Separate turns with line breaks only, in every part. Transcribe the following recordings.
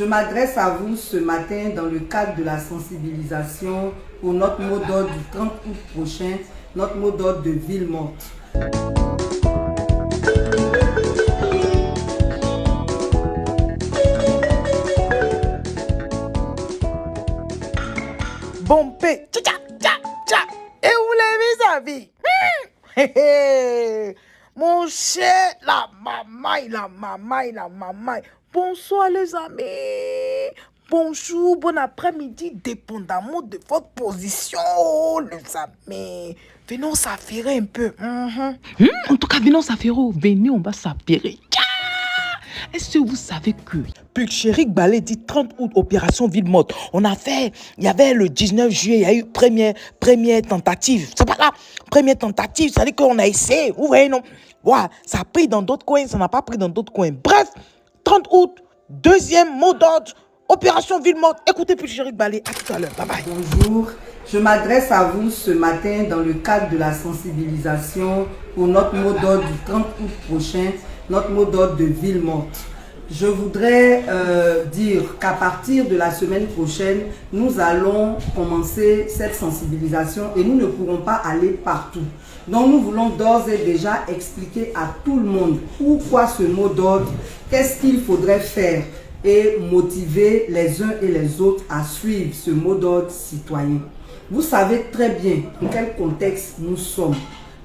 Je m'adresse à vous ce matin dans le cadre de la sensibilisation pour notre mot d'ordre du 30 août prochain, notre mot d'ordre de ville morte.
Bon paix, tcha tcha tcha. Et où les vis-à-vis? Mon cher, la maman. Bonsoir les amis. Bonjour, bon après-midi, dépendamment de votre position, les amis. Venons s'affairer un peu.
En tout cas, venons s'affairer. Venez, on va s'affairer. Est-ce que vous savez que
Pulchéry Balé dit 30 août, opération ville morte. On a fait, il y avait le 19 juillet, il y a eu première tentative. C'est pas là, première tentative, ça veut dire qu'on a essayé. Vous voyez, non? Ouais, ça a pris dans d'autres coins, ça n'a pas pris dans d'autres coins. Bref, 30 août, deuxième mot d'ordre, opération ville morte. Écoutez Pulchéry Balé, à tout à l'heure. Bye bye.
Bonjour, je m'adresse à vous ce matin dans le cadre de la sensibilisation pour notre mot d'ordre du 30 août prochain, notre mot d'ordre de ville morte. Je voudrais dire qu'à partir de la semaine prochaine, nous allons commencer cette sensibilisation et nous ne pourrons pas aller partout. Donc nous voulons d'ores et déjà expliquer à tout le monde pourquoi ce mot d'ordre, qu'est-ce qu'il faudrait faire et motiver les uns et les autres à suivre ce mot d'ordre citoyen. Vous savez très bien dans quel contexte nous sommes.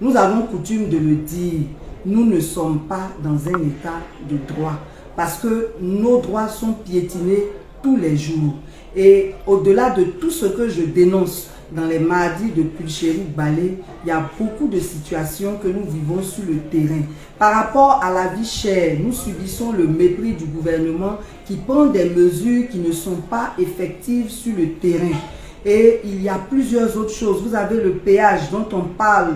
Nous avons coutume de le dire, nous ne sommes pas dans un état de droit. Parce que nos droits sont piétinés tous les jours. Et au-delà de tout ce que je dénonce dans les mardis de Pulchéry Balé, il y a beaucoup de situations que nous vivons sur le terrain. Par rapport à la vie chère, nous subissons le mépris du gouvernement qui prend des mesures qui ne sont pas effectives sur le terrain. Et il y a plusieurs autres choses. Vous avez le péage dont on parle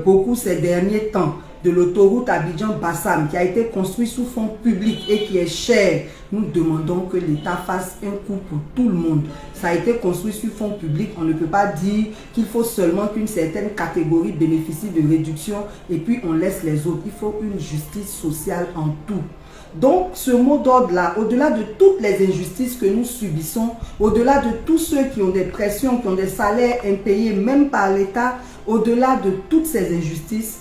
beaucoup ces derniers temps, de l'autoroute Abidjan-Bassam qui a été construit sous fonds publics et qui est cher. Nous demandons que l'État fasse un coup pour tout le monde. Ça a été construit sur fonds publics. On ne peut pas dire qu'il faut seulement qu'une certaine catégorie bénéficie de réduction et puis on laisse les autres. Il faut une justice sociale en tout. Donc, ce mot d'ordre-là, au-delà de toutes les injustices que nous subissons, au-delà de tous ceux qui ont des pressions, qui ont des salaires impayés, même par l'État, au-delà de toutes ces injustices,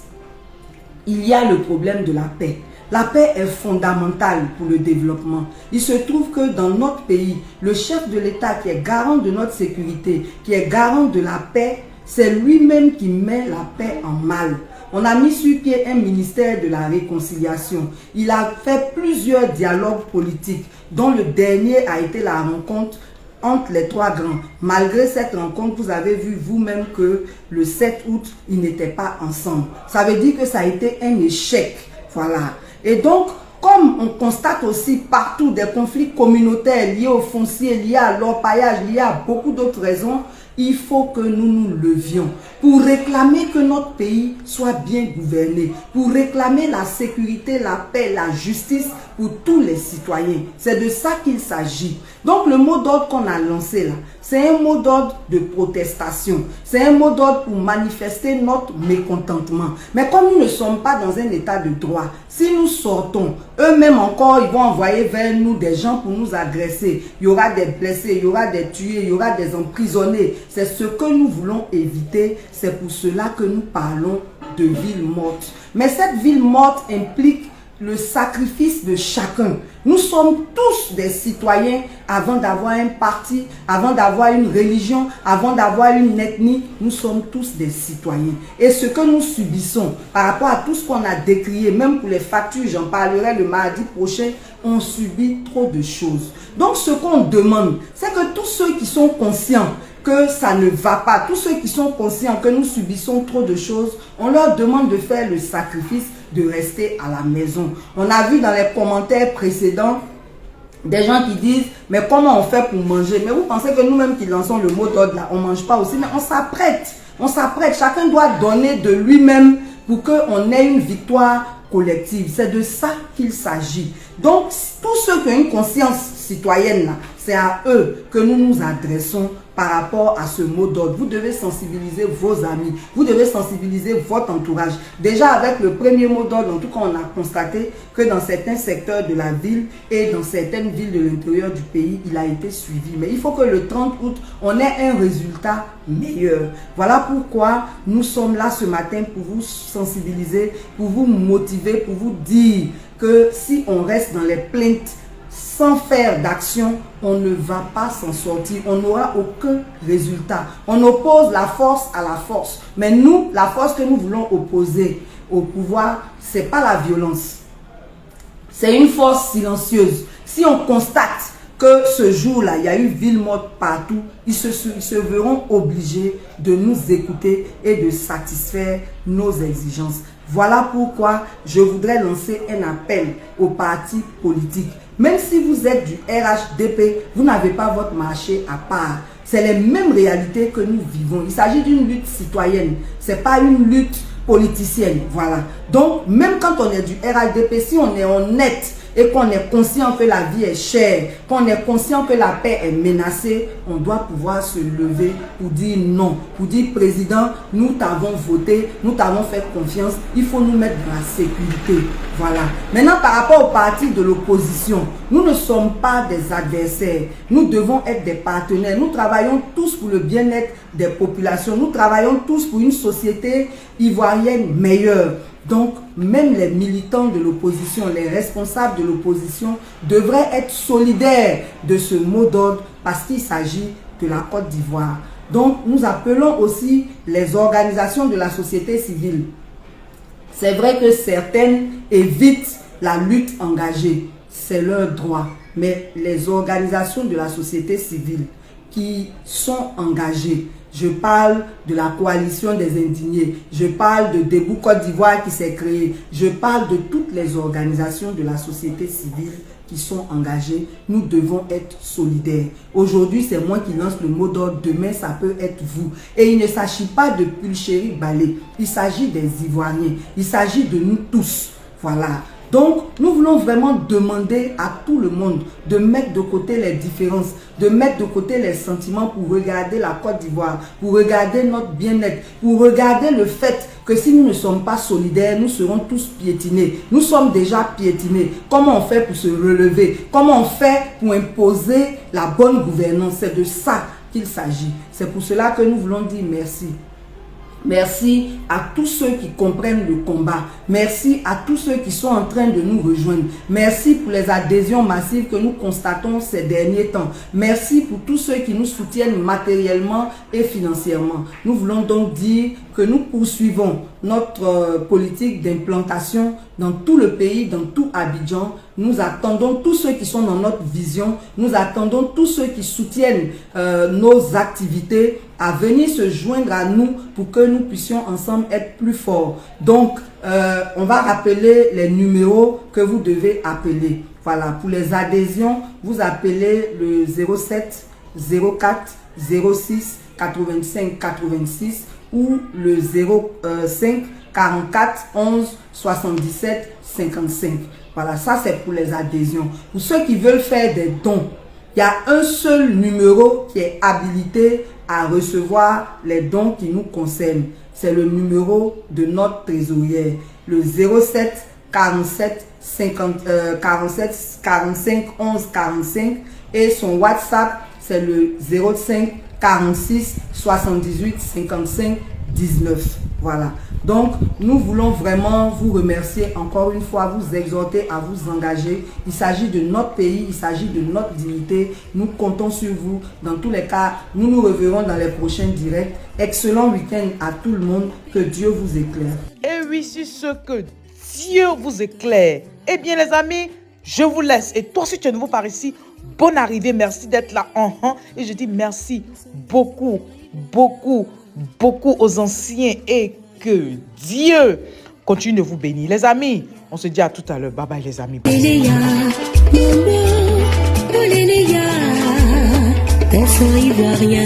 il y a le problème de la paix. La paix est fondamentale pour le développement. Il se trouve que dans notre pays, le chef de l'État qui est garant de notre sécurité, qui est garant de la paix, c'est lui-même qui met la paix en mal. On a mis sur pied un ministère de la réconciliation. Il a fait plusieurs dialogues politiques, dont le dernier a été la rencontre entre les trois grands. Malgré cette rencontre, vous avez vu vous-même que le 7 août, ils n'étaient pas ensemble. Ça veut dire que ça a été un échec. Voilà. Et donc, comme on constate aussi partout des conflits communautaires liés au foncier, liés à l'orpaillage, liés à beaucoup d'autres raisons, il faut que nous nous levions pour réclamer que notre pays soit bien gouverné, pour réclamer la sécurité, la paix, la justice pour tous les citoyens. C'est de ça qu'il s'agit. Donc le mot d'ordre qu'on a lancé là, c'est un mot d'ordre de protestation. C'est un mot d'ordre pour manifester notre mécontentement. Mais comme nous ne sommes pas dans un état de droit, si nous sortons, eux-mêmes encore, ils vont envoyer vers nous des gens pour nous agresser. Il y aura des blessés, il y aura des tués, il y aura des emprisonnés. C'est ce que nous voulons éviter. C'est pour cela que nous parlons de ville morte. Mais cette ville morte implique le sacrifice de chacun. Nous sommes tous des citoyens avant d'avoir un parti, avant d'avoir une religion, avant d'avoir une ethnie. Nous sommes tous des citoyens. Et ce que nous subissons par rapport à tout ce qu'on a décrié, même pour les factures, j'en parlerai le mardi prochain, on subit trop de choses. Donc ce qu'on demande, c'est que tous ceux qui sont conscients que ça ne va pas, tous ceux qui sont conscients que nous subissons trop de choses, on leur demande de faire le sacrifice de rester à la maison. On a vu dans les commentaires précédents des gens qui disent mais comment on fait pour manger? Mais vous pensez que nous-mêmes qui lançons le mot d'ordre là, on ne mange pas aussi? Mais on s'apprête, chacun doit donner de lui-même pour qu'on ait une victoire collective. C'est de ça qu'il s'agit. Donc tous ceux qui ont une conscience citoyennes là, c'est à eux que nous nous adressons par rapport à ce mot d'ordre. Vous devez sensibiliser vos amis, vous devez sensibiliser votre entourage. Déjà avec le premier mot d'ordre, en tout cas on a constaté que dans certains secteurs de la ville et dans certaines villes de l'intérieur du pays, il a été suivi. Mais il faut que le 30 août, on ait un résultat meilleur. Voilà pourquoi nous sommes là ce matin pour vous sensibiliser, pour vous motiver, pour vous dire que si on reste dans les plaintes sans faire d'action, on ne va pas s'en sortir, on n'aura aucun résultat. On oppose la force à la force. Mais nous, la force que nous voulons opposer au pouvoir, ce n'est pas la violence. C'est une force silencieuse. Si on constate que ce jour-là, il y a eu ville morte partout, ils se verront obligés de nous écouter et de satisfaire nos exigences. Voilà pourquoi je voudrais lancer un appel aux partis politiques. Même si vous êtes du RHDP, vous n'avez pas votre marché à part. C'est les mêmes réalités que nous vivons. Il s'agit d'une lutte citoyenne. Ce n'est pas une lutte politicienne. Voilà. Donc, même quand on est du RHDP, si on est honnête et qu'on est conscient que la vie est chère, qu'on est conscient que la paix est menacée, on doit pouvoir se lever pour dire non, pour dire président, nous t'avons voté, nous t'avons fait confiance, il faut nous mettre dans la sécurité. Voilà. Maintenant, par rapport aux partis de l'opposition, nous ne sommes pas des adversaires, nous devons être des partenaires, nous travaillons tous pour le bien-être des populations, nous travaillons tous pour une société ivoirienne meilleure. Donc, même les militants de l'opposition, les responsables de l'opposition devraient être solidaires de ce mot d'ordre parce qu'il s'agit de la Côte d'Ivoire. Donc, nous appelons aussi les organisations de la société civile. C'est vrai que certaines évitent la lutte engagée, c'est leur droit. Mais les organisations de la société civile qui sont engagées, je parle de la coalition des indignés, je parle de Debout Côte d'Ivoire qui s'est créée, je parle de toutes les organisations de la société civile qui sont engagées. Nous devons être solidaires. Aujourd'hui, c'est moi qui lance le mot d'ordre, demain, ça peut être vous. Et il ne s'agit pas de Pulchéry Balé, il s'agit des Ivoiriens, il s'agit de nous tous. Voilà. Donc, nous voulons vraiment demander à tout le monde de mettre de côté les différences, de mettre de côté les sentiments pour regarder la Côte d'Ivoire, pour regarder notre bien-être, pour regarder le fait que si nous ne sommes pas solidaires, nous serons tous piétinés. Nous sommes déjà piétinés. Comment on fait pour se relever? Comment on fait pour imposer la bonne gouvernance? C'est de ça qu'il s'agit. C'est pour cela que nous voulons dire merci. Merci à tous ceux qui comprennent le combat. Merci à tous ceux qui sont en train de nous rejoindre. Merci pour les adhésions massives que nous constatons ces derniers temps. Merci pour tous ceux qui nous soutiennent matériellement et financièrement. Nous voulons donc dire que nous poursuivons notre politique d'implantation dans tout le pays, dans tout Abidjan. Nous attendons tous ceux qui sont dans notre vision. Nous attendons tous ceux qui soutiennent nos activités à venir se joindre à nous pour que nous puissions ensemble être plus forts. Donc, on va rappeler les numéros que vous devez appeler. Voilà, pour les adhésions, vous appelez le 07 04 06 85 86 ou le 05 44 11 77 55. Voilà, ça c'est pour les adhésions. Pour ceux qui veulent faire des dons, il y a un seul numéro qui est habilité à recevoir les dons qui nous concernent. C'est le numéro de notre trésorière, le 07 47 45 11 45, et son WhatsApp c'est le 05 46 78 55 19. Voilà. Donc, nous voulons vraiment vous remercier encore une fois, vous exhorter à vous engager. Il s'agit de notre pays, il s'agit de notre dignité. Nous comptons sur vous. Dans tous les cas, nous nous reverrons dans les prochains directs. Excellent week-end à tout le monde. Que Dieu vous éclaire.
Et oui, c'est ce que Dieu vous éclaire. Eh bien, les amis, je vous laisse. Et toi, si tu es nouveau par ici, bonne arrivée. Merci d'être là. Et je dis merci beaucoup, beaucoup, beaucoup aux anciens et que Dieu continue de vous bénir. Les amis, on se dit à tout à l'heure. Bye bye les amis.
Ivoirien.